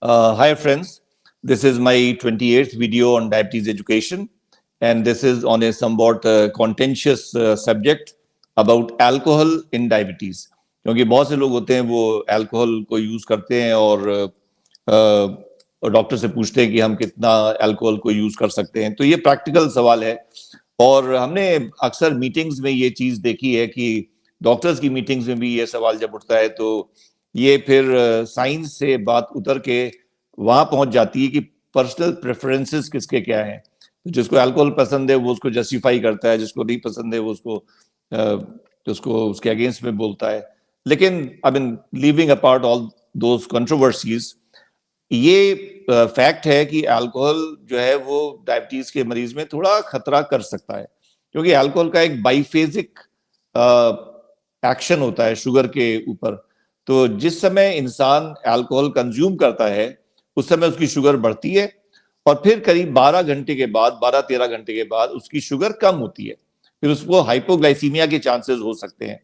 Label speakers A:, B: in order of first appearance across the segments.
A: Hi friends, this is my 28th video on diabetes education, and this is on a somewhat contentious subject about alcohol in diabetes. क्योंकि बहुत से लोग होते हैं वो alcohol को यूज करते हैं और डॉक्टर से पूछते हैं कि हम कितना अल्कोहल को यूज कर सकते हैं। तो ये प्रैक्टिकल सवाल है और हमने अक्सर मीटिंग्स में ये चीज देखी है कि डॉक्टर्स की मीटिंग्स में भी ये सवाल जब उठता है तो ये फिर साइंस से बात उतर के वहां पहुंच जाती है कि पर्सनल प्रेफरेंसेस किसके क्या हैं। तो जिसको अल्कोहल पसंद है वो उसको जस्टिफाई करता है, जिसको नहीं पसंद है वो उसको उसके अगेंस्ट में बोलता है। लेकिन I mean leaving apart all those controversies, ये फैक्ट है कि अल्कोहल जो है वो डायबिटीज के मरीज में थोड़ा खतरा कर सकता है, क्योंकि अल्कोहल का एक बाइफेजिक एक्शन होता है शुगर के ऊपर। तो जिस समय इंसान अल्कोहल कंज्यूम करता है उस समय उसकी शुगर बढ़ती है और फिर करीब 12-13 घंटे के बाद उसकी शुगर कम होती है, फिर उसको हाइपोग्लाइसीमिया के चांसेस हो सकते हैं।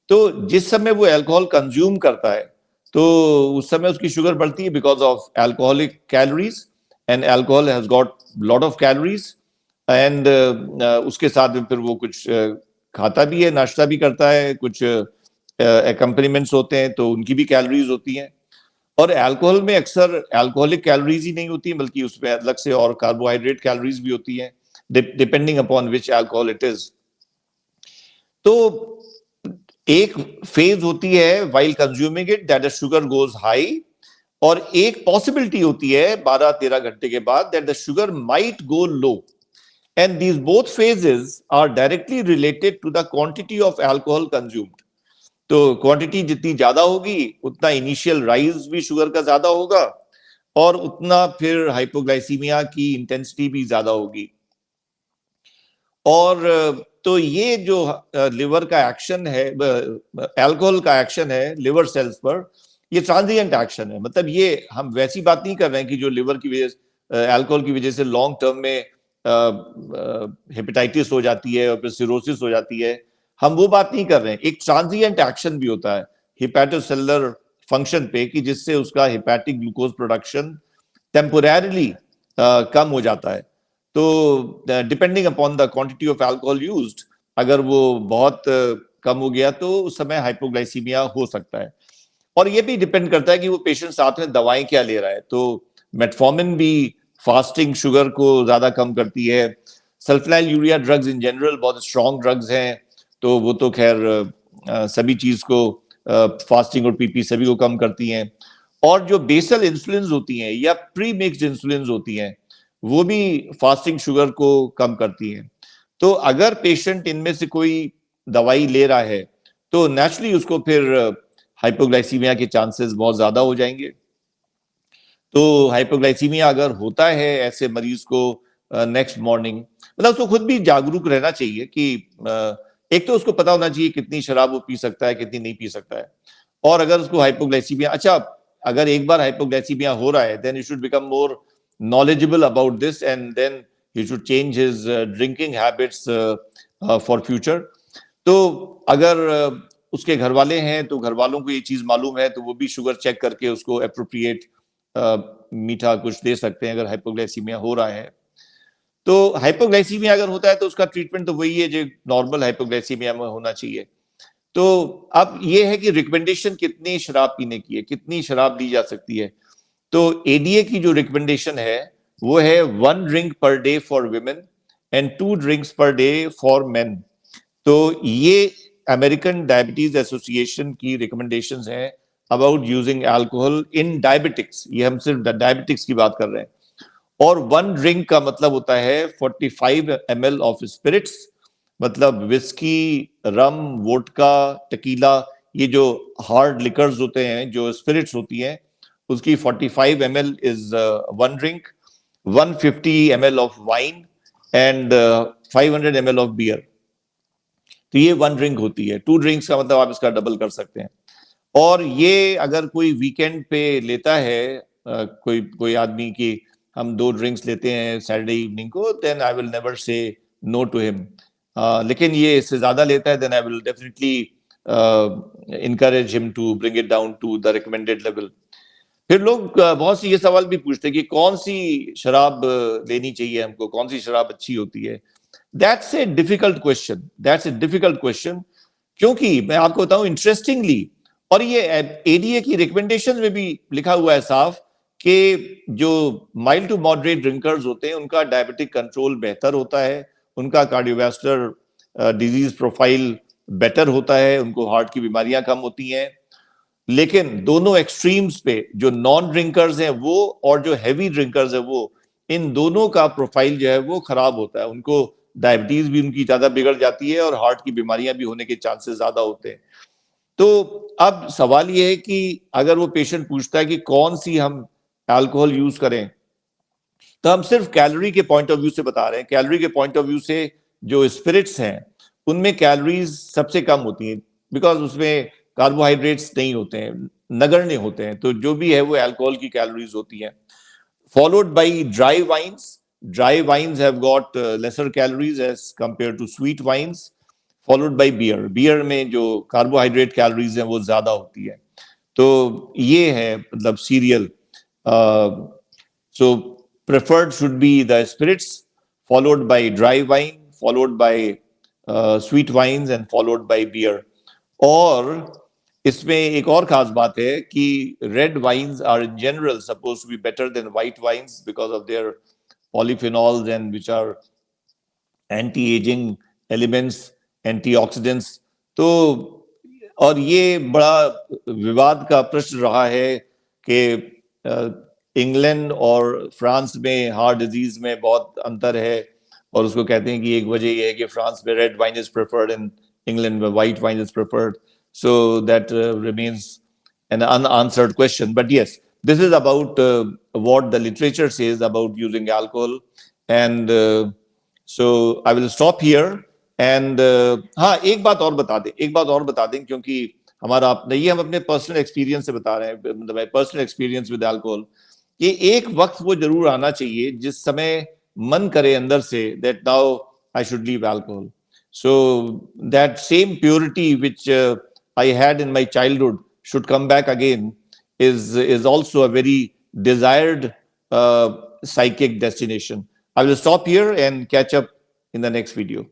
A: तो जिस समय वो अल्कोहल कंज्यूम करता है तो उस समय उसकी शुगर बढ़ती है because of alcoholic calories, and alcohol has got lot of calories, and उसके साथ में फिर वो कुछ खाता भी है, नाश्ता भी करता है, कुछ एकम्पनीमेंट्स होते हैं तो उनकी भी कैलोरीज होती हैं। और अल्कोहल में अक्सर अल्कोहलिक कैलोरीज ही नहीं होती बल्कि उसमें अलग से और कार्बोहाइड्रेट कैलोरीज भी होती हैं, depending upon which alcohol it is. तो एक फेज होती है while consuming it that the sugar goes high, और एक पॉसिबिलिटी होती है 12-13 घंटे के बाद that the sugar might go low, and these both phases are directly related to the quantity of alcohol consumed. तो क्वांटिटी जितनी ज्यादा होगी उतना इनिशियल राइज भी शुगर का ज्यादा होगा और उतना फिर हाइपोग्लाइसीमिया की इंटेंसिटी भी ज्यादा होगी। और तो ये जो लिवर का एक्शन है, अल्कोहल का एक्शन है लिवर सेल्स पर, ये ट्रांजिएंट एक्शन है। मतलब ये हम वैसी बात नहीं कर रहे हैं कि जो लिवर की वजह अल्कोहल की वजह से लॉन्ग टर्म में हेपेटाइटिस हो जाती है और फिर सिरोसिस हो जाती है, हम वो बात नहीं कर रहे हैं। एक ट्रांजिएंट एक्शन भी होता है हेपेटोसेलुलर फंक्शन पे कि जिससे उसका हेपेटिक ग्लूकोज प्रोडक्शन टेम्पोररीली कम हो जाता है। तो depending upon the quantity of alcohol used, अगर वो बहुत कम हो गया तो उस समय हाइपोग्लाइसीमिया हो सकता है। और ये भी डिपेंड करता है कि वो पेशेंट साथ में दवाएं क्या ले रहा है। तो मेटफॉर्मिन भी फास्टिंग शुगर को ज्यादा कम करती है। Sulfonyl urea drugs in general बहुत स्ट्रॉन्ग ड्रग्स हैं, तो वो तो खैर सभी चीज को फास्टिंग और पीपी सभी को कम करती हैं। और जो बेसल इंसुलिन होती हैं या प्री मिक्स्ड इंसुलिन होती हैं वो भी फास्टिंग शुगर को कम करती हैं। तो अगर पेशेंट इनमें से कोई दवाई ले रहा है तो नेचुरली उसको फिर हाइपोग्लाइसीमिया के चांसेस बहुत ज्यादा हो जाएंगे। तो हाइपोग्लाइसीमिया अगर होता है ऐसे मरीज को नेक्स्ट मॉर्निंग, मतलब उसको खुद भी जागरूक रहना चाहिए कि एक तो उसको पता होना चाहिए कितनी शराब वो पी सकता है, कितनी नहीं पी सकता है। और अगर उसको हाइपोग्लाइसीमिया, अच्छा अगर एक बार हाइपोग्लाइसीमिया हो रहा है then you should become more knowledgeable about this, and then he should change his drinking habits for future. तो अगर उसके घर वाले हैं तो घर वालों को ये चीज मालूम है तो वो भी शुगर चेक करके उसको अप्रोप्रिएट मीठा कुछ दे सकते हैं अगर हाइपोग्लाइसीमिया हो रहा है। तो हाइपोग्लाइसीमिया अगर होता है तो उसका ट्रीटमेंट तो वही है जो नॉर्मल हाइपोग्लाइसीमिया में होना चाहिए। तो अब ये है कि रिकमेंडेशन कितनी शराब पीने की है, कितनी शराब दी जा सकती है। तो एडीए की जो रिकमेंडेशन है वो है 1 drink per day for women and 2 drinks per day for main. तो ये अमेरिकन डायबिटीज एसोसिएशन की रिकमेंडेशंस हैं about using alcohol in diabetics. ये हम सिर्फ डायबिटिक्स की बात कर रहे हैं। और 1 ड्रिंक का मतलब होता है 45 ml ऑफ स्पिरिट्स, मतलब विस्की, रम, वोडका, टकीला, ये जो हार्ड लिकर्स होते हैं, जो स्पिरिट्स होती हैं, उसकी 45 ml is 1 drink, 150 ml of wine and 500 ml of beer. तो ये 1 ड्रिंक होती है। 2 ड्रिंक्स का मतलब आप इसका डबल कर सकते हैं। और ये अगर कोई वीकेंड पे लेता है कोई कोई आदमी की हम 2 ड्रिंक्स लेते हैं सैटरडे इवनिंग को, then I will never say no to him. लेकिन ये इससे ज्यादा लेता है then I will definitely encourage him to bring it down to the recommended level. फिर लोग बहुत सी ये सवाल भी पूछते हैं कि कौन सी शराब लेनी चाहिए हमको, कौन सी शराब अच्छी होती है। That's a difficult question, that's a difficult question, क्योंकि मैं आपको बताऊं इंटरेस्टिंगली, और ये एडीए की रिकमेंडेशन में भी लिखा हुआ है साफ कि जो माइल्ड टू मॉडरेट ड्रिंकर्स होते हैं उनका डायबिटिक कंट्रोल बेहतर होता है, उनका कार्डियोवास्कुलर डिजीज प्रोफाइल बेटर होता है, उनको हार्ट की बीमारियां कम होती हैं। लेकिन दोनों एक्सट्रीम्स पे जो नॉन ड्रिंकर्स हैं वो और जो हैवी ड्रिंकर्स हैं वो, इन दोनों का प्रोफाइल जो है वो खराब होता है, उनको डायबिटीज भी उनकी ज्यादा बिगड़ जाती है और हार्ट की बीमारियां भी होने के चांसेस ज्यादा होते हैं। तो अब सवाल ये है कि अगर वो पेशेंट पूछता है कि कौन सी हम अल्कोहल यूज करें, तो हम सिर्फ कैलोरी के पॉइंट ऑफ व्यू से बता रहे हैं। कैलोरी के पॉइंट ऑफ व्यू से जो स्पिरिट्स हैं उनमें कैलोरीज सबसे कम होती हैं, बिकॉज उसमें कार्बोहाइड्रेट्स नहीं होते हैं, नगण्य होते हैं, तो जो भी है वो अल्कोहल की कैलोरीज होती हैं। Followed by dry wines, dry wines have got lesser calories as compare to sweet wines. Followed by beer, beer में जो कार्बोहाइड्रेट कैलोरीज हैं वो ज्यादा होती है। तो ये है मतलब serial. So preferred should be the spirits, followed by dry wine, followed by sweet wines, and followed by beer. और इसमें एक और खास बात है कि red wines are in general supposed to be better than white wines because of their polyphenols and which are anti-aging elements, antioxidants. तो और ये बड़ा विवाद का प्रश्न रहा है कि इंग्लैंड और फ्रांस में हार्ट डिजीज में बहुत अंतर है, और उसको कहते हैं कि एक वजह यह है कि फ्रांस में red wine is preferred and England में white wine is preferred. So that remains an unanswered question. But yes, this is about what the literature says about using alcohol. And so I will stop here. And हाँ, एक बात और बता दें क्योंकि हमारा ये हम अपने पर्सनल एक्सपीरियंस से बता रहे हैं, मतलब पर्सनल एक्सपीरियंस विद अल्कोहल, कि एक वक्त वो जरूर आना चाहिए जिस समय मन करे अंदर से that now I should leave alcohol. So that same purity which I had in my childhood should come back again is also a very desired psychic destination. I will stop here and catch up in the next video.